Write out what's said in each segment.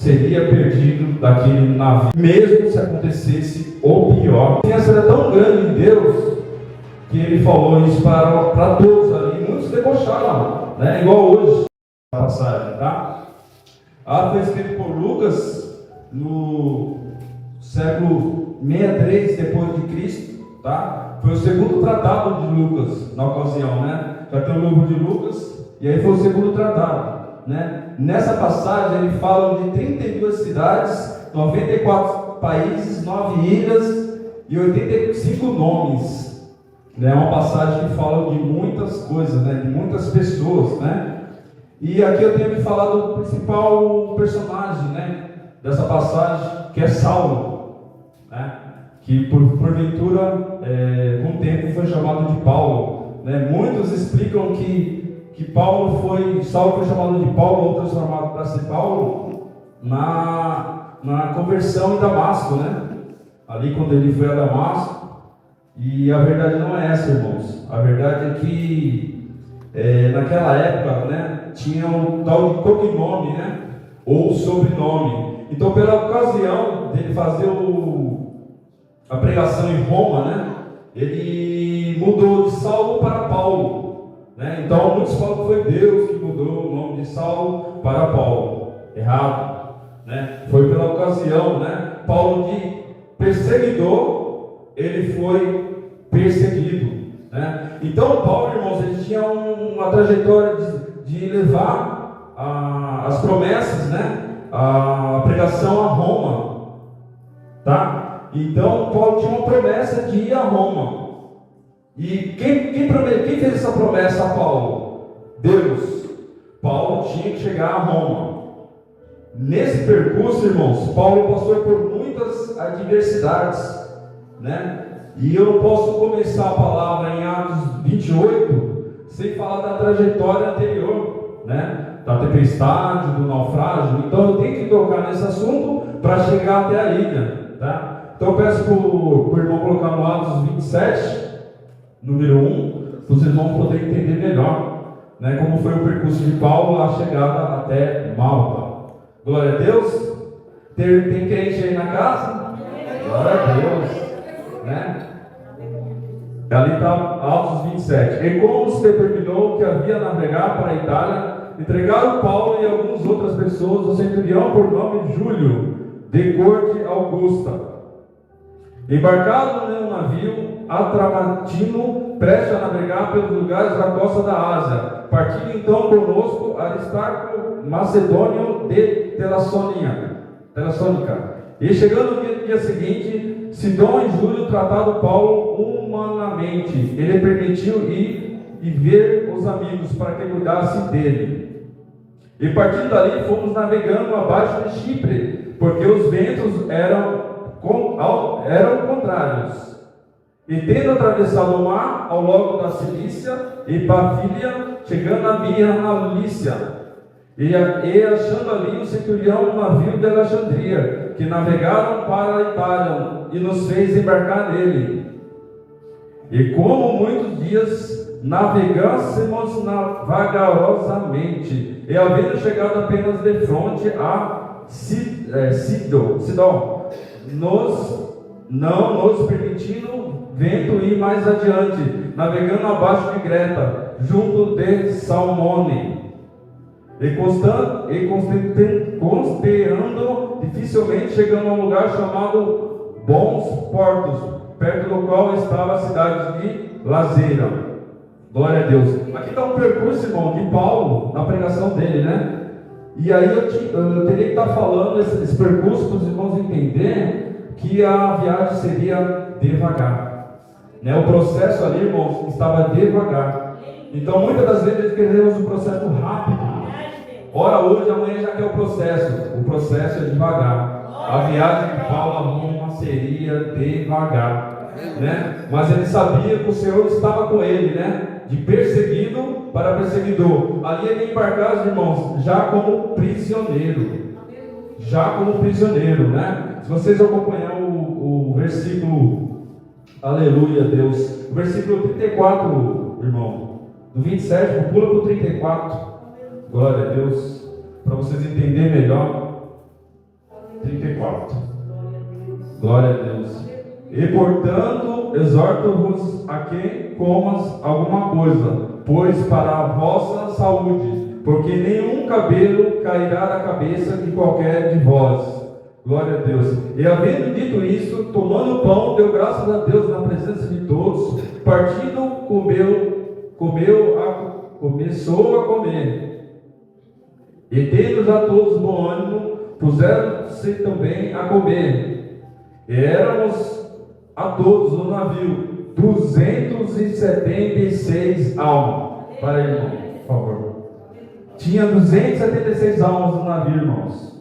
seria perdido daquele navio, mesmo se acontecesse o pior. A confiança era tão grande em Deus que ele falou isso para todos ali. Muitos debocharam, né? Igual hoje a passagem, tá? Foi escrito por Lucas no século 63 depois de Cristo, tá? Foi o segundo tratado de Lucas na ocasião, né? Já tem o livro de Lucas e aí foi o segundo tratado, né? Nessa passagem ele fala de 32 cidades, 94 países, 9 ilhas e 85 nomes, né? É uma passagem que fala de muitas coisas, né? De muitas pessoas, né? E aqui eu tenho que falar do principal personagem, né? Dessa passagem, que é Saulo, né? Que porventura, com o tempo foi chamado de Paulo, né? Muitos explicam que Saulo foi chamado de Paulo, ou transformado para ser Paulo, na conversão em Damasco, né? Ali quando ele foi a Damasco. E a verdade não é essa, irmãos. A verdade é que naquela época, né, tinha um tal de cognome, né? Ou sobrenome. Então, pela ocasião dele fazer a pregação em Roma, né? Ele mudou de Saulo para Paulo, né? Então, muitos falam que foi Deus que mudou o nome de Saulo para Paulo. Errado, né? Foi pela ocasião, né? Paulo de perseguidor, ele foi perseguido, né? Então, Paulo, irmãos, ele tinha uma trajetória de levar as promessas, né? A pregação a Roma, tá? Então, Paulo tinha uma promessa de ir a Roma. E quem fez essa promessa a Paulo? Deus. Paulo tinha que chegar a Roma. Nesse percurso, irmãos, Paulo passou por muitas adversidades, né? E eu não posso começar a palavra em Atos 28 sem falar da trajetória anterior, né? Da tempestade, do naufrágio. Então eu tenho que tocar nesse assunto para chegar até a ilha, tá? Então eu peço para o irmão colocar no Atos 27, número 1, para os irmãos poderem entender melhor, né, como foi o percurso de Paulo, a chegada até Malta. Glória a Deus. Tem crente aí na casa? Glória a Deus, né? Ali está Atos 27. E como se determinou que havia navegar para a Itália, entregaram Paulo e algumas outras pessoas ao centurião por nome Júlio, de corte Augusta. Embarcado em um navio atramatino, prestes a navegar pelos lugares da costa da Ásia, partindo então conosco Aristarco Macedônio de Telassônica. E chegando no dia seguinte, Sidom e Júlio tratado Paulo humanamente. Ele permitiu ir e ver os amigos para que cuidassem dele. E partindo dali, fomos navegando abaixo de Chipre, porque os ventos eram contrários. E tendo atravessado o mar ao longo da Cilícia e Pafília, chegando a Via na Lícia, e achando ali o centurião um navio de Alexandria, que navegaram para a Itália, e nos fez embarcar nele. E como muitos dias navegássemos vagarosamente, e havendo chegado apenas de fronte a Sidom, não nos permitindo vento ir mais adiante, navegando abaixo de Creta, junto de Salmone, e consteando dificilmente, chegando a um lugar chamado Bons Portos, perto do qual estava a cidade de Lazeira. Glória a Deus. Aqui está um percurso, irmão, de Paulo, na pregação dele, né? E aí eu teria que estar falando esse percurso para os irmãos entenderem que a viagem seria devagar, né? O processo ali, irmãos, estava devagar. Então muitas das vezes queremos um processo rápido. Ora hoje, amanhã já quer o processo é devagar. A viagem de Paulo a Roma seria devagar, né? Mas ele sabia que o Senhor estava com ele, né? De perseguido para perseguidor. Ali ele embarcava, irmãos, já como prisioneiro, né? Se vocês acompanhar o versículo, aleluia, Deus, o versículo 34, irmão, do 27, pula para o 34, glória a Deus, para vocês entenderem melhor. importa. Glória a Deus. E portanto, exorto-vos a quem comas alguma coisa, pois para a vossa saúde, porque nenhum cabelo cairá da cabeça de qualquer de vós. Glória a Deus. E havendo dito isso, tomando o pão, deu graças a Deus na presença de todos, partindo, começou a comer. E tendo já todos bom ânimo, puseram-se também a comer. E éramos a todos no navio 276 almas. Para aí, irmão, por favor. Tinha 276 almas no navio, irmãos.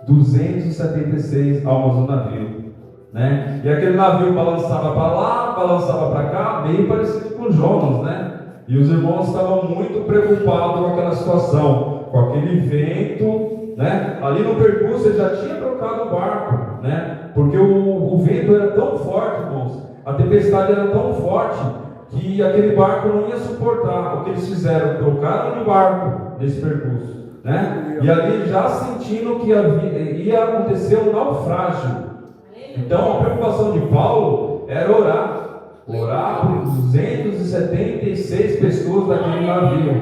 276 almas no navio, né? E aquele navio balançava para lá, balançava para cá, meio parecido com Jonas, né? E os irmãos estavam muito preocupados com aquela situação, com aquele vento, né? Ali no percurso ele já tinha trocado o barco, né? Porque o vento era tão forte, irmãos, a tempestade era tão forte que aquele barco não ia suportar. O que eles fizeram? Trocaram de barco nesse percurso, né? E ali já sentindo que ia acontecer um naufrágio. Então a preocupação de Paulo era orar por 276 pessoas daquele navio.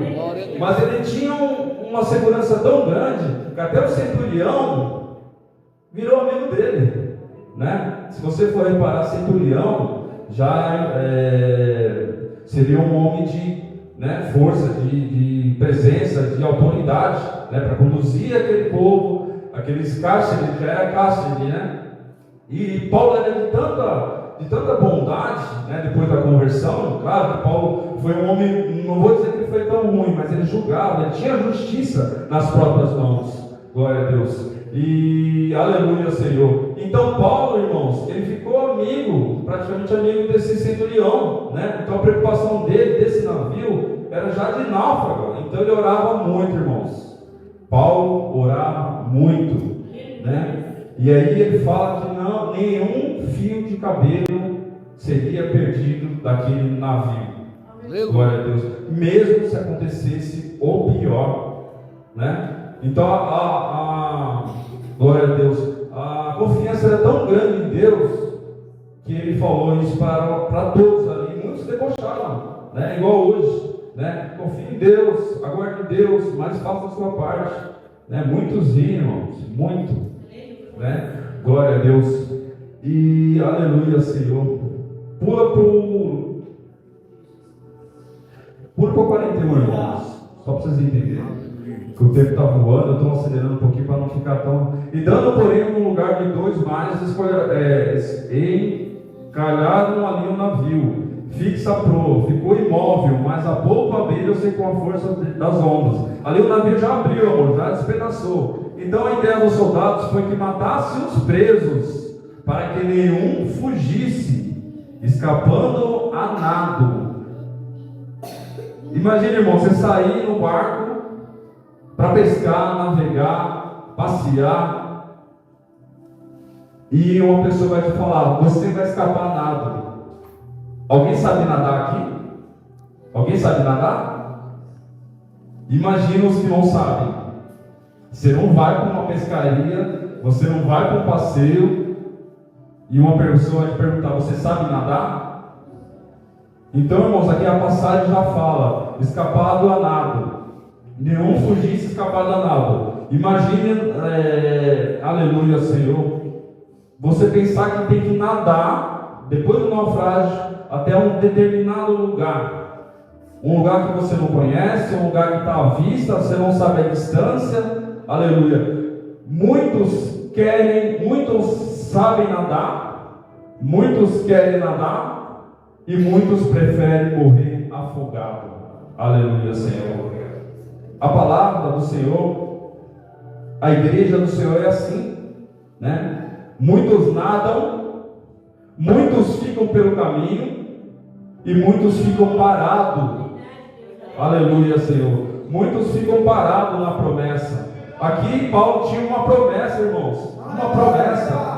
Mas ele tinha uma segurança tão grande que até o centurião virou amigo dele, né? Se você for reparar, centurião já seria um homem de, né, força, de presença, de autoridade, né, para conduzir aquele povo, aqueles cáceres, já era cáceres, né? E Paulo era de tanta bondade, né, depois da conversão. Claro que Paulo foi um homem, não vou dizer que ele foi tão ruim, mas ele julgava, ele tinha justiça nas próprias mãos. Glória a Deus. E aleluia, Senhor. Então Paulo, irmãos, ele ficou amigo, praticamente amigo desse centurião, né? Então a preocupação dele, desse navio, era já de náufrago. Então ele orava muito, irmãos. Paulo orava muito, né? E aí ele fala que não, nenhum fio de cabelo seria perdido daquele navio. Glória a Deus. Mesmo se acontecesse o pior, né? Então glória a Deus, a confiança era tão grande em Deus que ele falou isso para todos ali. Muitos debocharam, né? Igual hoje, né? Confie em Deus, aguarde em Deus, mas faça a sua parte, né? Muitos riam, irmãos, muito, né? Glória a Deus. E aleluia, Senhor. Pula para o 41, irmãos, só para vocês entenderem que o tempo está voando. Eu estou acelerando um pouquinho para não ficar tão... E dando, porém, um lugar de 2 mares, encalharam ali o navio, fixa a proa, ficou imóvel, mas a polpa abriu-se com a força das ondas. Ali o navio já abriu, amor, já despedaçou. Então a ideia dos soldados foi que matassem os presos, para que nenhum fugisse, escapando a nado. Imagina, irmão, você sair no barco para pescar, navegar, passear, e uma pessoa vai te falar: você vai escapar nado. Alguém sabe nadar aqui? Alguém sabe nadar? Imagina os que não sabem. Você não vai para uma pescaria, você não vai para um passeio, e uma pessoa vai te perguntar: você sabe nadar? Então, irmãos, aqui a passagem já fala: escapado a nado. Nenhum fugisse, escapado a nado. Imagine, aleluia, Senhor, você pensar que tem que nadar, depois do naufrágio, até um determinado lugar. Um lugar que você não conhece, um lugar que está à vista, você não sabe a distância. Aleluia. Muitos sabem nadar, muitos querem nadar, e muitos preferem morrer afogado. Aleluia, Senhor. A palavra do Senhor, a igreja do Senhor é assim, né? Muitos nadam, muitos ficam pelo caminho e muitos ficam parados. Aleluia, Senhor. Muitos ficam parados na promessa. Aqui Paulo tinha uma promessa, irmãos, uma promessa.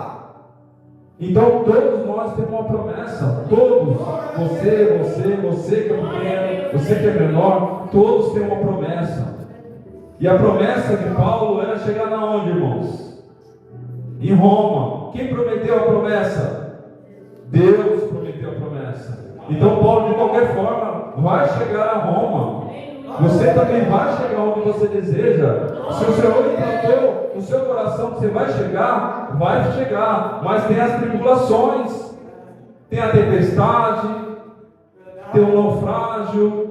Então todos nós temos uma promessa. Todos, você que é pequeno, você que é menor, todos têm uma promessa. E a promessa de Paulo era chegar na onde, irmãos? Em Roma. Quem prometeu a promessa? Deus prometeu a promessa. Então Paulo, de qualquer forma, vai chegar a Roma. Você também vai chegar onde você deseja. Se o Senhor implantou no seu coração que você vai chegar, mas tem as tribulações, tem a tempestade, tem o naufrágio.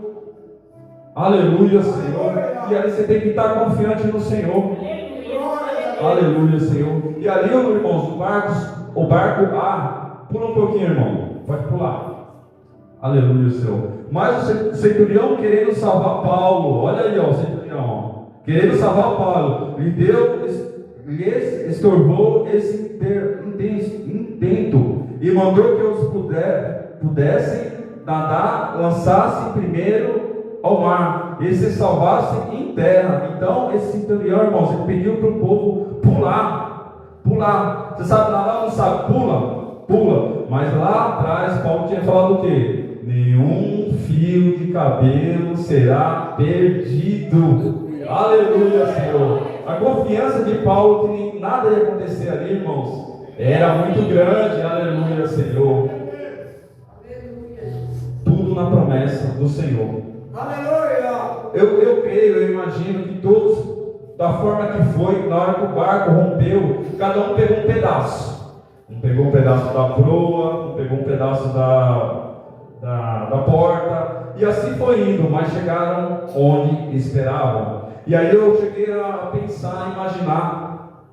Aleluia, Senhor. E ali você tem que estar confiante no Senhor. Aleluia, Senhor. E ali, irmãos, o barco pula um pouquinho, irmão. Pode pular. Aleluia, Senhor. Mas o centurião querendo salvar Paulo. Olha aí, ó, o centurião. Querendo salvar Paulo. Lhes estorvou esse intento. E mandou que os pudessem nadar, lançassem primeiro ao mar. E se salvassem em terra. Então, esse centurião, irmãos, ele pediu para o povo pular. Você sabe nadar, não sabe? Pula. Mas lá atrás, Paulo tinha falado o quê? Nenhum fio de cabelo será perdido. Aleluia, Senhor. A confiança de Paulo que nada ia acontecer ali, irmãos, era muito grande. Aleluia, Senhor. Tudo na promessa do Senhor. Aleluia. Eu creio, eu imagino que todos, da forma que foi, na hora que o barco rompeu, cada um pegou um pedaço. Um pegou um pedaço da proa, um pegou um pedaço da porta, e assim foi indo, mas chegaram onde esperavam. E aí eu cheguei a pensar, imaginar,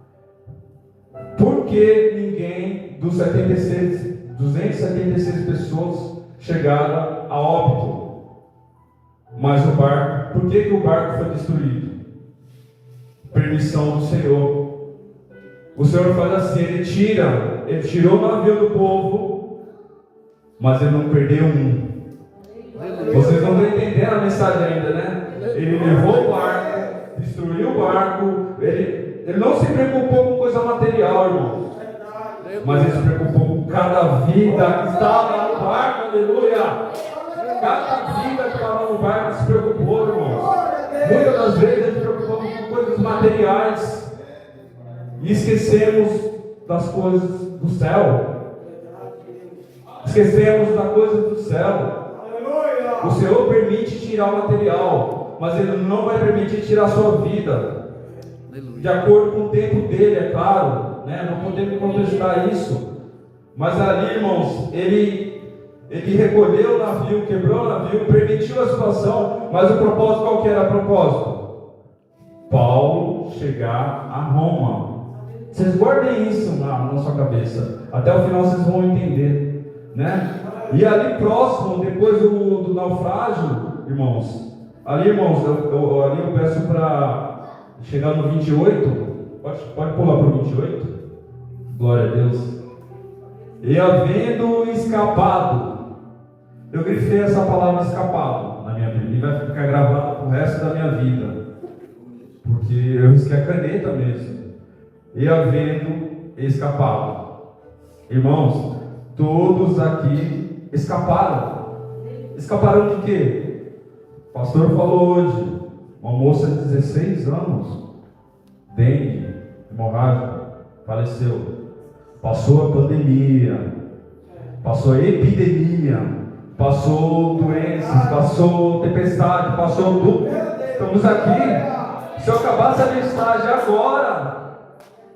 por que ninguém dos 276 pessoas chegaram a óbito? Mas o barco, por que o barco foi destruído? Permissão do Senhor. O Senhor faz assim, ele tirou o navio do povo, mas ele não perdeu um. Vocês não estão entendendo a mensagem ainda, né? Ele levou o barco, destruiu o barco. Ele não se preocupou com coisa material, irmão. Mas ele se preocupou com cada vida que estava no barco, aleluia. Cada vida que estava no barco se preocupou, irmão. Muitas das vezes ele se preocupou com coisas materiais e esquecemos das coisas do céu. Esquecemos da coisa do céu. O Senhor permite tirar o material, mas Ele não vai permitir tirar a sua vida. De acordo com o tempo dele, é claro, né? Não podemos contestar isso. Mas ali, irmãos, ele recolheu o navio, quebrou o navio, permitiu a situação, mas o propósito, qual que era o propósito? Paulo chegar a Roma. Vocês guardem isso na sua cabeça. Até o final vocês vão entender, né? E ali próximo, depois do naufrágio, irmãos, ali, irmãos, eu peço para chegar no 28. Pode pular para o 28? Glória a Deus. E havendo escapado, eu grifei essa palavra escapado na minha Bíblia, e vai ficar gravada para o resto da minha vida, porque eu risquei a caneta mesmo. E havendo escapado, irmãos, todos aqui escaparam. Escaparam de quê? O pastor falou hoje, uma moça de 16 anos, dengue, hemorrágica, faleceu. Passou a pandemia, passou a epidemia, passou doenças, passou tempestade, passou tudo. Estamos aqui. Se eu acabasse a mensagem agora,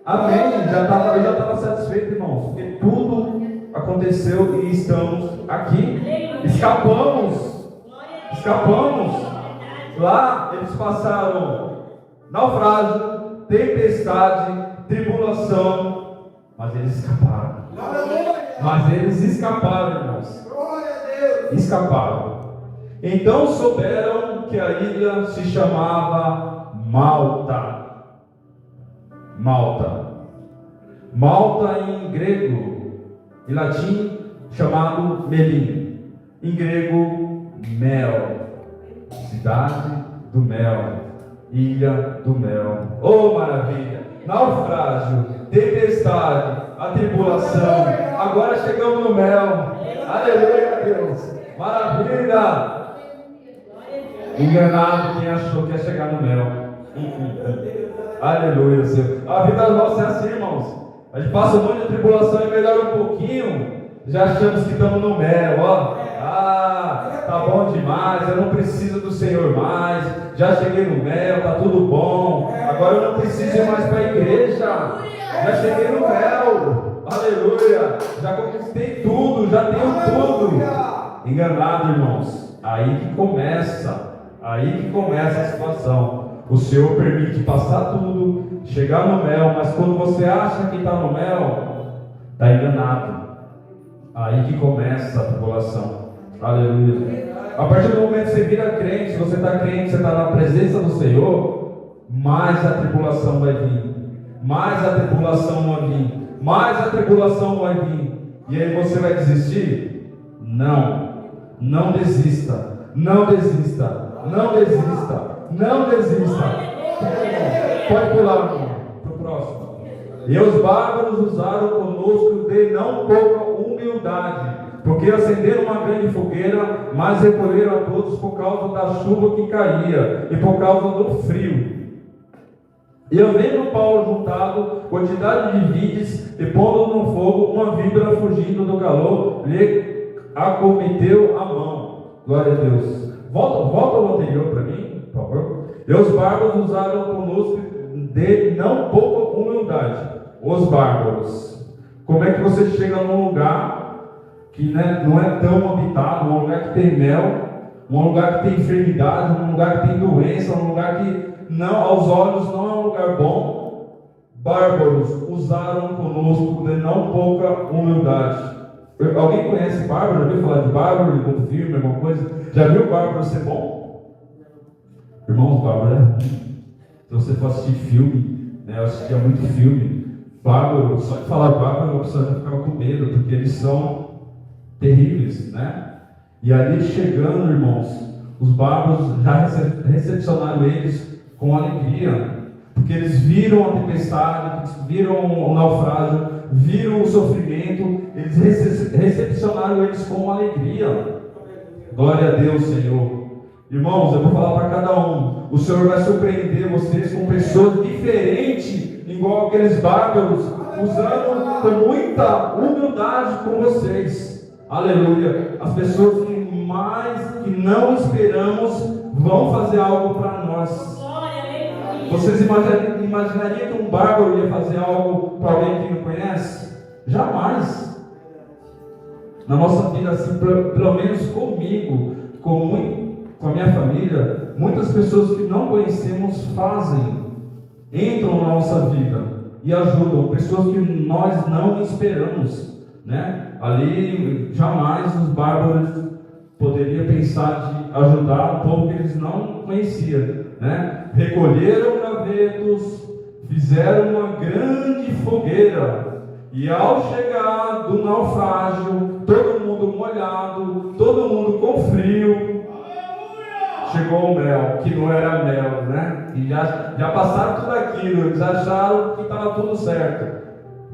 amém, eu já estava satisfeito, irmãos, porque tudo aconteceu e estamos aqui. Escapamos. Lá eles passaram naufrágio, tempestade, tribulação, mas eles escaparam. Irmãos. Escaparam. Então souberam que a ilha se chamava Malta. Malta em grego e latim chamado Melim. Em grego, Mel. Cidade do mel. Ilha do mel. Oh, maravilha! Naufrágio, tempestade, a tribulação. Agora chegamos no mel. Aleluia, Deus. Maravilha! Enganado quem achou que ia chegar no mel. Aleluia, Senhor. A vida nossa é assim, irmãos. A gente passa um monte de tribulação e melhora um pouquinho, já achamos que estamos no mel, ó. Ah, tá bom demais, eu não preciso do Senhor mais, já cheguei no mel, tá tudo bom, agora eu não preciso ir mais para a igreja, já cheguei no mel, aleluia, já conquistei tudo, já tenho tudo. Enganado, irmãos, aí que começa a situação. O Senhor permite passar tudo, chegar no mel, mas quando você acha que está no mel, está enganado. Aí que começa a tribulação. Aleluia. A partir do momento que você vira crente, você está crente, você está na presença do Senhor, mais a tribulação vai vir. Mais a tribulação vai vir. Mais a tribulação vai vir. E aí você vai desistir? Não. Não desista. Não desista. Não desista. Não desista. Pode pular para o próximo. E os bárbaros usaram conosco de não pouca humildade, porque acenderam uma grande fogueira, mas recolheram a todos por causa da chuva que caía e por causa do frio. E havendo Paulo juntado quantidade de vides e pondo no fogo, uma víbora fugindo do calor lhe acometeu a mão. Glória a Deus. Volta ao anterior para mim, por favor. E os bárbaros usaram conosco de não pouca humildade. Os bárbaros. Como é que você chega num lugar que não é tão habitado, um lugar que tem mel, um lugar que tem enfermidade, um lugar que tem doença, um lugar que não, aos olhos não é um lugar bom? Bárbaros usaram conosco de não pouca humildade. Alguém conhece bárbaro? Já ouviu falar de bárbaro, de algum filme, alguma coisa? Já viu bárbaro ser bom? Irmãos, bárbaro é ruim. Se você for assistir filme, eu assistia muito filme, bárbaro, só de falar bárbaro, a pessoa já ficava com medo, porque eles são terríveis, né? E ali chegando, irmãos, os bárbaros já recepcionaram eles com alegria, porque eles viram a tempestade, viram o naufrágio, viram o sofrimento, eles recepcionaram eles com alegria. Glória a Deus, Senhor. Irmãos, eu vou falar para cada um, o Senhor vai surpreender vocês com pessoas diferentes, igual aqueles bárbaros, usando com muita humildade com vocês. Aleluia. As pessoas que não esperamos vão fazer algo para nós. Vocês imaginariam que um bárbaro ia fazer algo para alguém que não conhece? Jamais. Na nossa vida, assim, pelo menos comigo, com a minha família, muitas pessoas que não conhecemos entram na nossa vida e ajudam, pessoas que nós não esperamos, né? Ali, jamais os bárbaros poderiam pensar de ajudar um povo que eles não conheciam, né? Recolheram gravetos, fizeram uma grande fogueira, e ao chegar do naufrágio, todo mundo molhado, todo mundo com frio, chegou o mel, que não era mel, né? E já passaram tudo aquilo, eles acharam que estava tudo certo.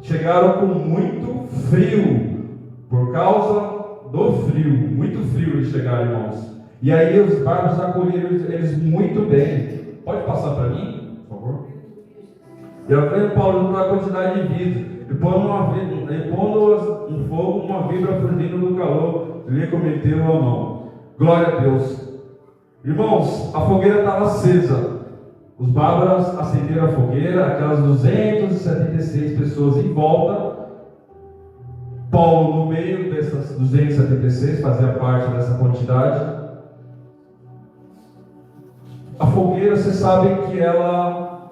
Chegaram com muito frio, por causa do frio, muito frio eles chegaram, irmãos. E aí os bárbaros acolheram eles muito bem. Pode passar para mim, por favor? E ao ver Paulo juntar a quantidade de vidros, e pondo em fogo uma víbora fugindo do calor, lhe cometeu a mão. Glória a Deus. Irmãos, a fogueira estava acesa. Os bárbaros acenderam a fogueira, aquelas 276 pessoas em volta. Paulo, no meio dessas 276, fazia parte dessa quantidade. A fogueira, vocês sabem que ela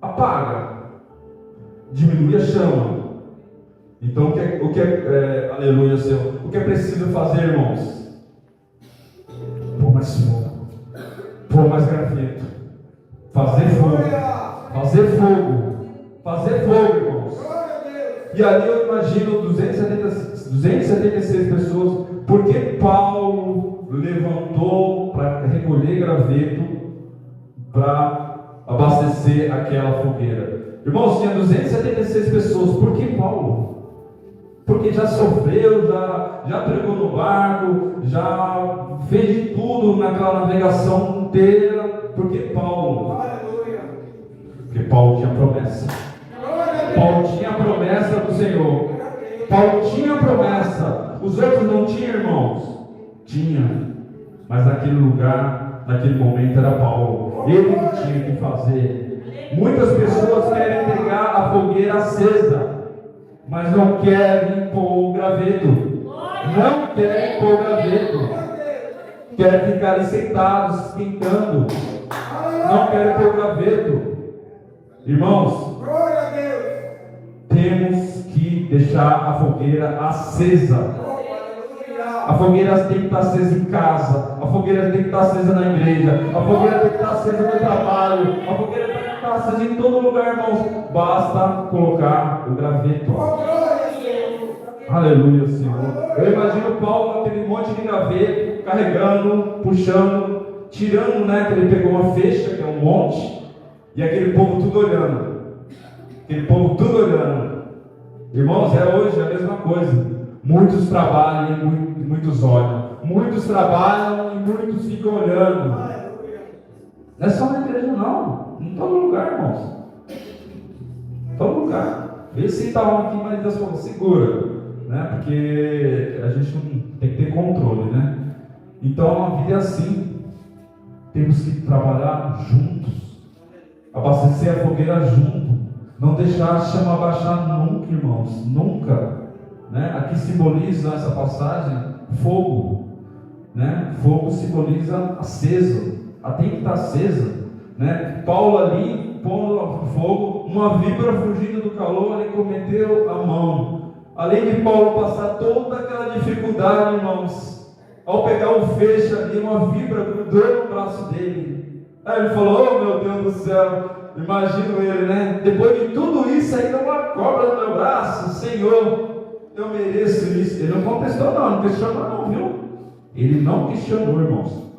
apaga, diminui a chama. Então, aleluia, Senhor. O que é preciso fazer, irmãos? Pôr mais fogo, pôr mais graveto, fazer fogo, irmãos. E ali eu imagino 276 pessoas, porque Paulo levantou para recolher graveto, para abastecer aquela fogueira. Irmãos, tinha 276 pessoas. Por que Paulo? Porque já sofreu, já pregou no barco, já fez de tudo naquela navegação inteira. Por que Paulo? Porque Paulo tinha promessa. Paulo tinha tinha promessa. Os outros não tinham, irmãos? Tinha. Mas naquele lugar, naquele momento era Paulo. Ele que tinha que fazer. Muitas pessoas querem pegar a fogueira acesa, mas não querem pôr o graveto. Não querem pôr o graveto. Querem ficar ali sentados, esquentando. Não querem pôr o graveto. Irmãos, temos que deixar a fogueira acesa. A fogueira tem que estar acesa em casa. A fogueira tem que estar acesa na igreja. A fogueira tem que estar acesa no trabalho. A fogueira tem que estar acesa em todo lugar, irmãos. Basta colocar o graveto. Aleluia, Senhor. Eu imagino Paulo com aquele monte de graveto, carregando, puxando, tirando, né? Que ele pegou uma feixa, que é um monte, e aquele povo tudo olhando. Aquele povo tudo olhando. Irmãos, é hoje a mesma coisa. Muitos trabalham e muitos olham. Muitos trabalham e muitos ficam olhando. Não é só na igreja, não. Em todo lugar, irmãos. Em todo lugar. Vê se está um aqui, mas Deus falou, segura. Né? Porque a gente não tem que ter controle, né? Então a vida é assim. Temos que trabalhar juntos. Abastecer a fogueira junto. Não deixar a chama abaixar nunca, irmãos. Nunca. Né? Aqui simboliza essa passagem fogo, né? Fogo simboliza aceso, tem que estar acesa, né? Paulo ali pondo fogo, uma víbora fugindo do calor, ele cometeu a mão. Além de Paulo passar toda aquela dificuldade, irmãos, ao pegar o feixe ali, uma víbora grudou no braço dele. Aí ele falou: oh meu Deus do céu, imagino ele, né? Depois de tudo isso, ainda uma cobra no meu braço, Senhor. Eu mereço isso. Ele não contestou, não questionou, não, viu? Ele não questionou, irmãos.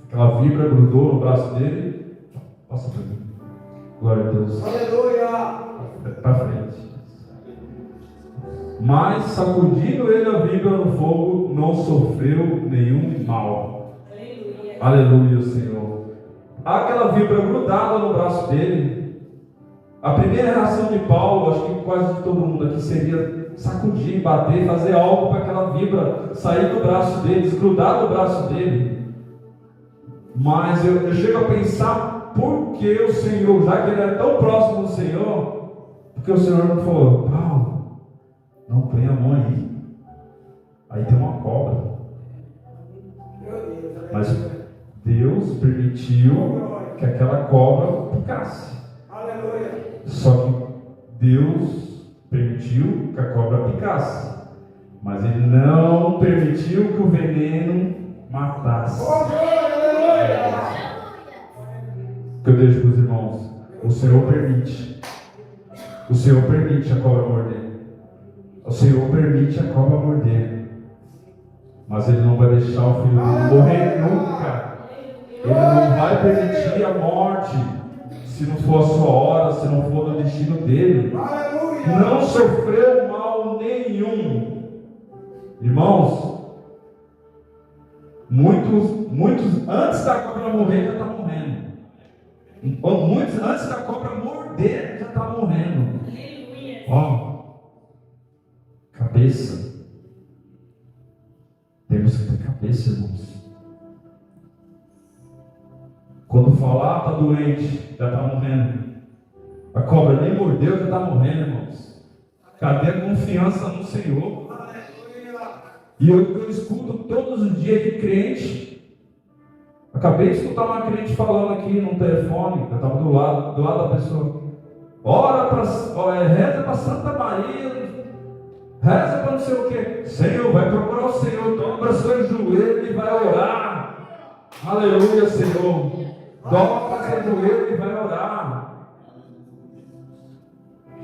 Aquela vibra grudou no braço dele. Passa para mim. Glória a Deus. Aleluia! Para frente. Mas, sacudindo ele a vibra no fogo, não sofreu nenhum mal. Aleluia, aleluia, Senhor. Aquela vibra grudada no braço dele. A primeira reação de Paulo, acho que quase todo mundo aqui, seria sacudir, bater, fazer algo para aquela vibra sair do braço dele, desgrudar do braço dele. Mas eu chego a pensar, por que o Senhor, já que ele é tão próximo do Senhor, porque o Senhor não falou: Paulo, não põe a mão aí tem uma cobra. Mas Deus permitiu que aquela cobra picasse. Só que Deus permitiu que a cobra picasse, mas ele não permitiu que o veneno matasse. Que eu deixo para os irmãos: o Senhor permite. O Senhor permite a cobra morder. O Senhor permite a cobra morder. Mas Ele não vai deixar o filho dele morrer nunca. Ele não vai permitir a morte, se não for a sua hora, se não for o destino dele. Não sofreu mal nenhum. Irmãos, muitos antes da cobra morrer já está morrendo. Muitos antes da cobra morder já está morrendo. Ó, cabeça. Temos que ter cabeça, irmãos. Quando falar, está doente, já está morrendo. A cobra nem mordeu, já está morrendo, irmãos. Cadê a confiança no Senhor? E eu escuto todos os dias de crente. Acabei de escutar uma crente falando aqui no telefone. Eu estava do lado da pessoa. Reza para Santa Maria. Reza para não sei o que. Senhor, vai procurar o Senhor. Dobra seu joelho e vai orar. Aleluia, Senhor. Dobra seu joelho e vai orar.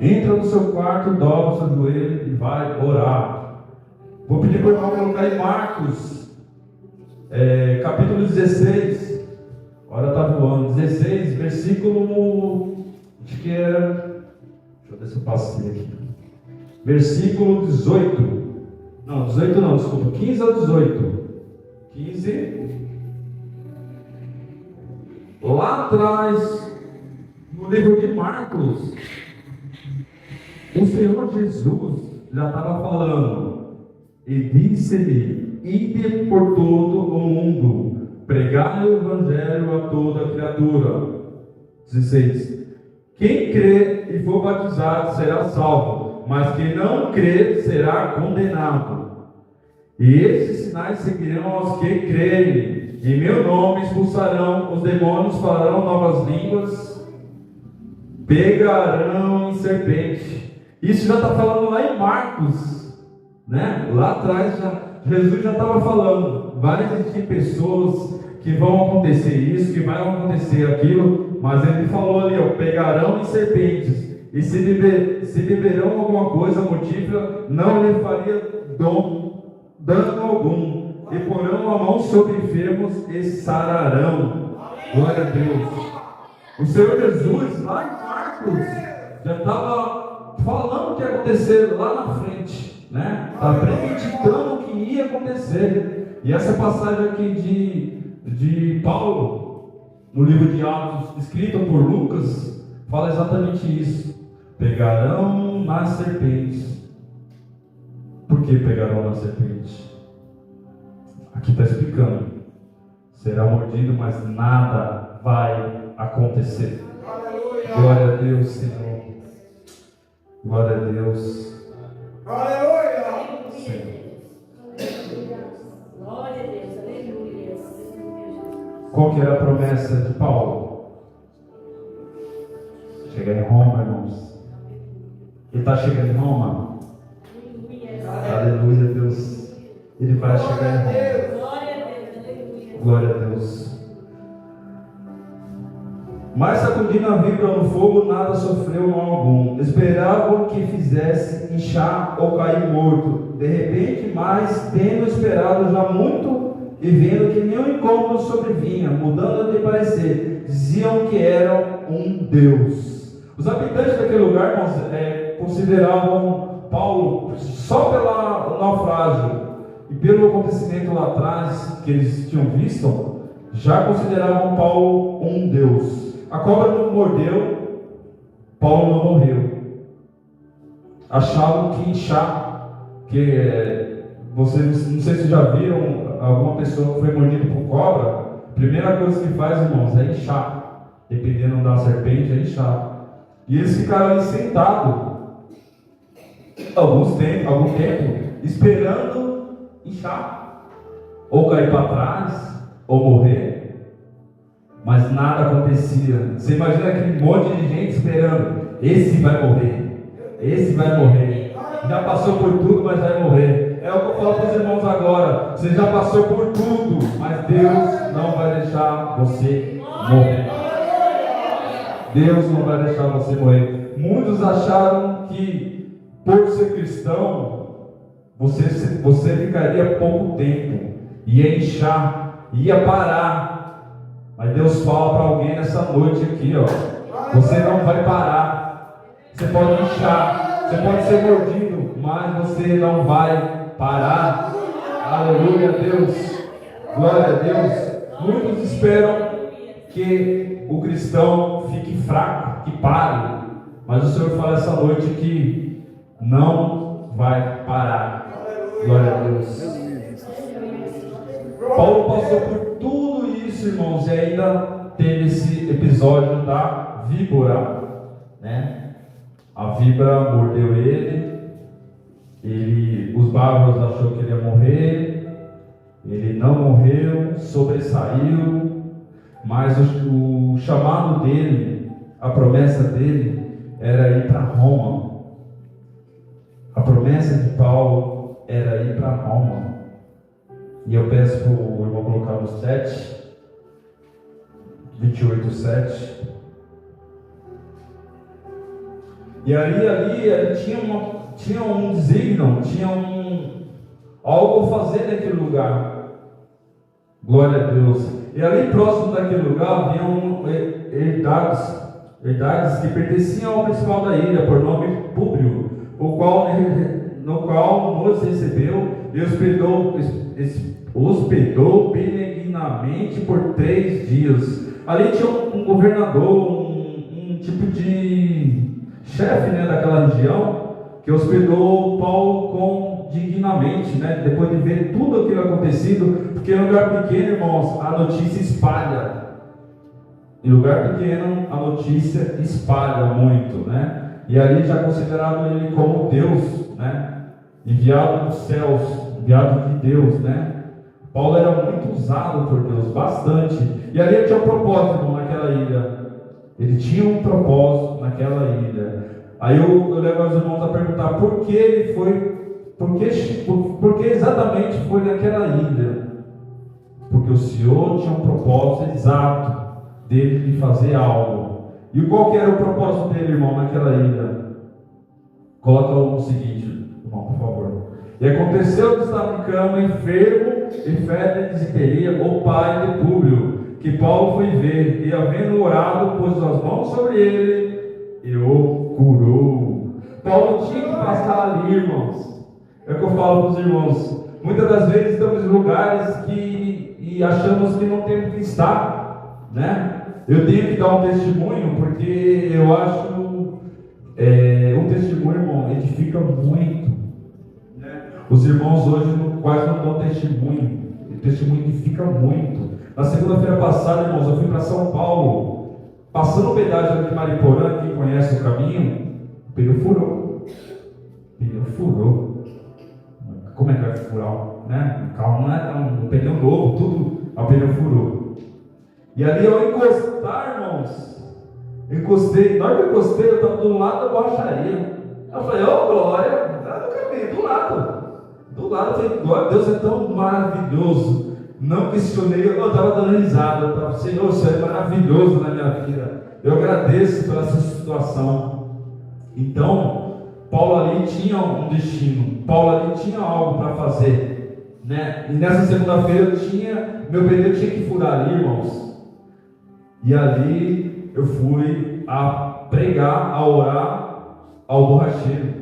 Entra no seu quarto, dobra seu joelho e vai orar. Vou pedir para o irmão colocar em Marcos, capítulo 16. Olha, está voando. 16, versículo. Acho que era. Deixa eu ver se eu passei aqui. Versículo 18. Não, 18 não, desculpa. 15 ao 18. 15. Lá atrás, no livro de Marcos, o Senhor Jesus já estava falando, e disse-lhe: ide por todo o mundo, pregai o evangelho a toda criatura. 16. Quem crê e for batizado será salvo, mas quem não crê será condenado. E esses sinais seguirão aos que crerem. Em meu nome expulsarão os demônios, falarão novas línguas, pegarão em serpente. Isso já está falando lá em Marcos, né? Lá atrás Jesus já estava falando. Vai existir pessoas que vão acontecer isso, que vai acontecer aquilo, mas ele falou ali, ó, pegarão em serpentes, e se beberão alguma coisa mortífera, não lhe faria dano algum, e porão a mão sobre enfermos e sararão. Glória a Deus. O Senhor Jesus, lá em Marcos, já estava falando o que ia acontecer lá na frente, né? Estava premeditando o que ia acontecer. E essa passagem aqui de Paulo, no livro de Atos, escrita por Lucas, fala exatamente isso. Pegarão nas serpentes. Por que pegarão na serpente? Aqui está explicando. Será mordido, mas nada vai acontecer. Glória a Deus, Senhor. Glória a Deus. Aleluia. Glória a Deus, aleluia. Qual que era a promessa de Paulo? Chegar em Roma, irmãos. Ele está chegando em Roma. Aleluia, Deus. Ele vai chegar em Roma. Glória a Deus, aleluia. Glória a Deus. Mas sacudindo a vibra no fogo, nada sofreu mal algum. Esperavam que fizesse inchar ou cair morto. De repente, mas tendo esperado já muito e vendo que nenhum incômodo sobrevinha, mudando de parecer, diziam que eram um Deus. Os habitantes daquele lugar, irmãos, consideravam Paulo, só pelo naufrágio e pelo acontecimento lá atrás que eles tinham visto, já consideravam Paulo um Deus. A cobra não mordeu, Paulo não morreu. Achavam que inchar, vocês não sei se já viram alguma pessoa que foi mordida por cobra, a primeira coisa que faz, irmãos, é inchar. Dependendo da serpente, é inchar. E eles ficaram ali sentados algum tempo, esperando inchar, ou cair para trás, ou morrer. Mas nada acontecia. Você imagina aquele monte de gente esperando. Esse vai morrer. Esse vai morrer. Já passou por tudo, mas vai morrer. É o que eu falo para os irmãos agora. Você já passou por tudo, mas Deus não vai deixar você morrer. Deus não vai deixar você morrer. Muitos acharam que por ser cristão você ficaria pouco tempo, ia inchar, ia parar. Mas Deus fala para alguém nessa noite aqui, ó, você não vai parar. Você pode inchar, você pode ser mordido, mas você não vai parar. Aleluia a Deus, glória a Deus. Muitos esperam que o cristão fique fraco, que pare, mas o Senhor fala essa noite que não vai parar. Glória a Deus. Paulo passou por tudo isso, irmãos, e ainda teve esse episódio da víbora, né? A víbora mordeu os bárbaros achou que ele ia morrer, ele não morreu, sobressaiu, mas o chamado dele, a promessa dele, era ir para Roma. A promessa de Paulo era ir para Roma. E eu peço para o irmão colocar no 28:7. E ali tinha um desígnio, tinha algo a fazer naquele lugar. Glória a Deus. E ali próximo daquele lugar haviam herdades que pertenciam ao principal da ilha, por nome Públio, no qual nos recebeu e hospedou benignamente por 3 dias. Ali tinha um governador, um tipo de chefe, né, daquela região, que hospedou Paulo dignamente, né? Depois de ver tudo aquilo acontecido, porque em lugar pequeno, irmãos, a notícia espalha. Em lugar pequeno, a notícia espalha muito, né? E ali já considerado ele como Deus, né? Enviado dos céus, enviado de Deus, né? Paulo era muito usado por Deus, bastante. E ali ele tinha um propósito, irmão, naquela ilha. Ele tinha um propósito naquela ilha. Aí eu levo os irmãos a perguntar por que ele foi, por que exatamente foi naquela ilha? Porque o Senhor tinha um propósito exato dele de fazer algo. E qual que era o propósito dele, irmão, naquela ilha? Coloca o seguinte, irmão, por favor. E aconteceu que estava em cama, enfermo, e febre de disenteria, o pai de Públio, que Paulo foi ver, e havendo orado, pôs as mãos sobre ele, e o curou. Paulo tinha que passar ali, irmãos. É o que eu falo para os irmãos. Muitas das vezes estamos em lugares e achamos que não temos que estar, né? Eu tenho que dar um testemunho, porque eu acho um testemunho, irmão, edifica muito, né? Os irmãos hoje quase não dão testemunho. O testemunho edifica muito. Na segunda-feira passada, irmãos, eu fui para São Paulo, passando o pedágio de Mariporã. Quem conhece o caminho, o pneu furou. O pneu furou. Como é que vai furar, né? O carro não é um pneu novo, tudo, o pneu furou. E ali eu encostar, irmãos, na hora que eu encostei, eu estava do lado da borracharia. Eu falei, ô glória, tá no caminho, do lado. Eu falei, glória, Deus é tão maravilhoso. Não questionei, eu estava dando risada. Eu estava, Senhor, isso é maravilhoso na minha vida. Eu agradeço pela essa situação. Então, Paulo ali tinha um destino. Paulo ali tinha algo para fazer, né? E nessa segunda-feira meu pneu tinha que furar ali, irmãos. E ali eu fui a pregar, a orar ao borracheiro.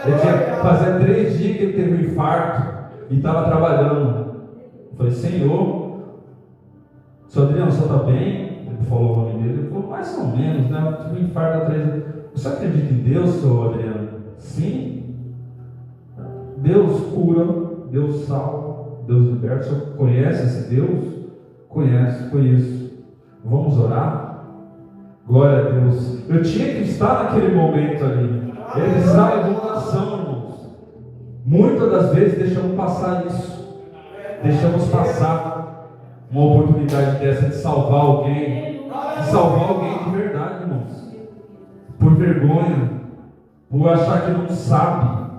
Ele tinha que fazer 3 dias que ele teve um infarto e estava trabalhando. Eu falei, Senhor, seu Adriano, o senhor está bem? Ele falou o nome dele. Ele falou, mais ou menos, né? Eu tive um infarto há 3 dias. Você acredita em Deus, seu Adriano? Sim. Deus cura, Deus salva, Deus liberta. O senhor conhece esse Deus? Conhece, conheço. Vamos orar? Glória a Deus. Eu tinha que estar naquele momento ali. Ele está em vocação, irmãos. Muitas das vezes deixamos passar isso. Deixamos passar uma oportunidade dessa de salvar alguém. De salvar alguém de verdade, irmãos. Por vergonha. Por achar que não sabe.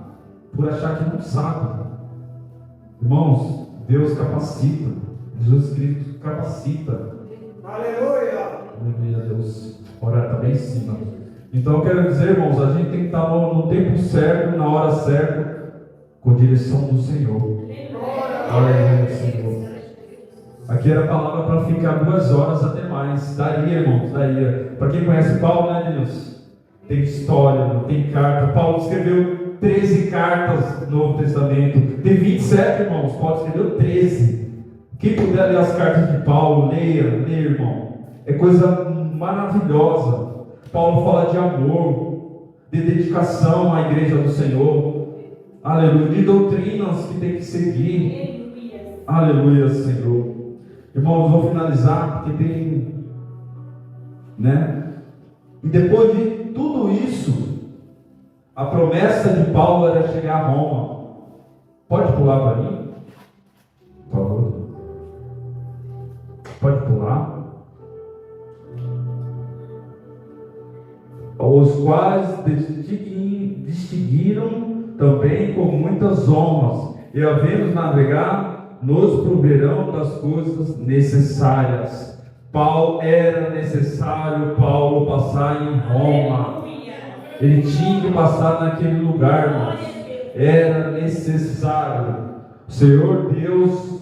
Por achar que não sabe. Irmãos, Deus capacita. Jesus Cristo capacita. Aleluia! Aleluia, Deus. Orar está bem em cima. Então eu quero dizer, irmãos, a gente tem que estar no tempo certo, na hora certa, com a direção do Senhor. Aleluia, Senhor. Aqui era a palavra para ficar 2 horas até mais. Daria, irmãos, daria. Para quem conhece Paulo, né, Deus? Tem história, tem carta. Paulo escreveu 13 cartas no Novo Testamento. Tem 27, irmãos. Paulo escreveu 13. Quem puder ler as cartas de Paulo, leia, irmão. É coisa maravilhosa. Paulo fala de amor, de dedicação à igreja do Senhor. Aleluia. De doutrinas que tem que seguir. Aleluia, Senhor. Irmãos, vou finalizar porque tem, né? E depois de tudo isso, a promessa de Paulo era chegar a Roma. Pode pular para mim? Por favor. Pode pular. Os quais distinguiram também com muitas honras, e havendo navegar, nos proverão das coisas necessárias. Era necessário Paulo passar em Roma. Ele tinha que passar naquele lugar, irmãos. Era necessário. O Senhor Deus,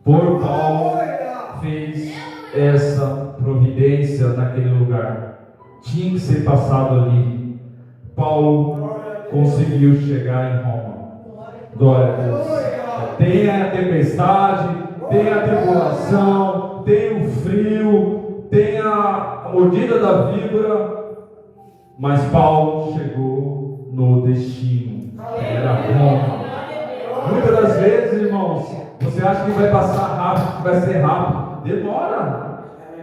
por Paulo, fez essa providência naquele lugar. Tinha que ser passado ali. Paulo conseguiu chegar em Roma. Glória a Deus. Tem a tempestade, tem a tribulação, tem o frio, tem a mordida da víbora, mas Paulo chegou no destino era Roma. Muitas das vezes, irmãos, você acha que vai passar rápido, que vai ser rápido. Demora.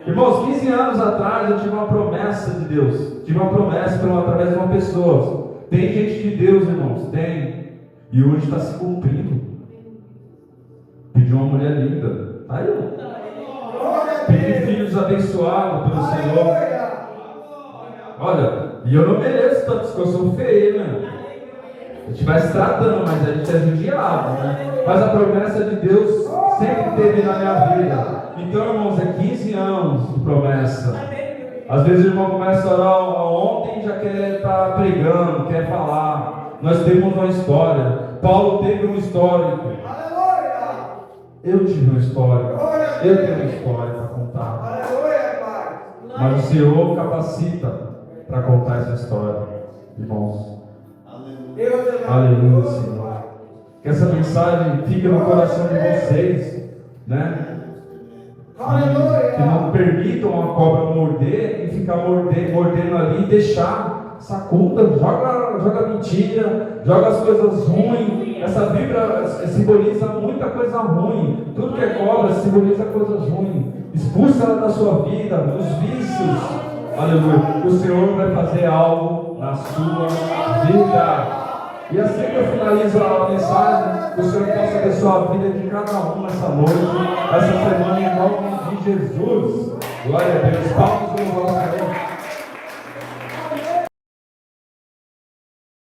Irmãos, 15 anos atrás eu tive uma promessa de Deus. Tive uma promessa através de uma pessoa. Tem gente de Deus, irmãos, tem. E hoje está se cumprindo. Pedi uma mulher linda. Tá aí, ó. Pedi filhos abençoados pelo Senhor. Olha, e eu não mereço tanto, porque eu sou feio, né? A gente vai se tratando, mas a gente é judiado, né? Mas a promessa de Deus sempre teve na minha vida. Então, irmãos, é 15 anos de promessa. Às vezes o irmão começa a orar ontem e já quer estar pregando, quer falar. Nós temos uma história. Paulo teve uma história. Eu tive uma história. Eu tenho uma história para contar. Mas o Senhor capacita para contar essa história, irmãos. Aleluia, Senhor. Que essa mensagem fique no coração de vocês, né? Que não permitam a cobra morder e ficar mordendo ali e deixar sacuda, joga mentira, joga as coisas ruins. Essa vibra simboliza muita coisa ruim. Tudo que é cobra simboliza coisas ruins. Expulsa ela da sua vida, dos vícios. Aleluia. O Senhor vai fazer algo na sua vida. E assim que eu finalizo a mensagem, que o Senhor possa abençoar a vida de cada um nessa noite, essa semana, em nome de Jesus. Glória a Deus. Palmas do nosso Senhor.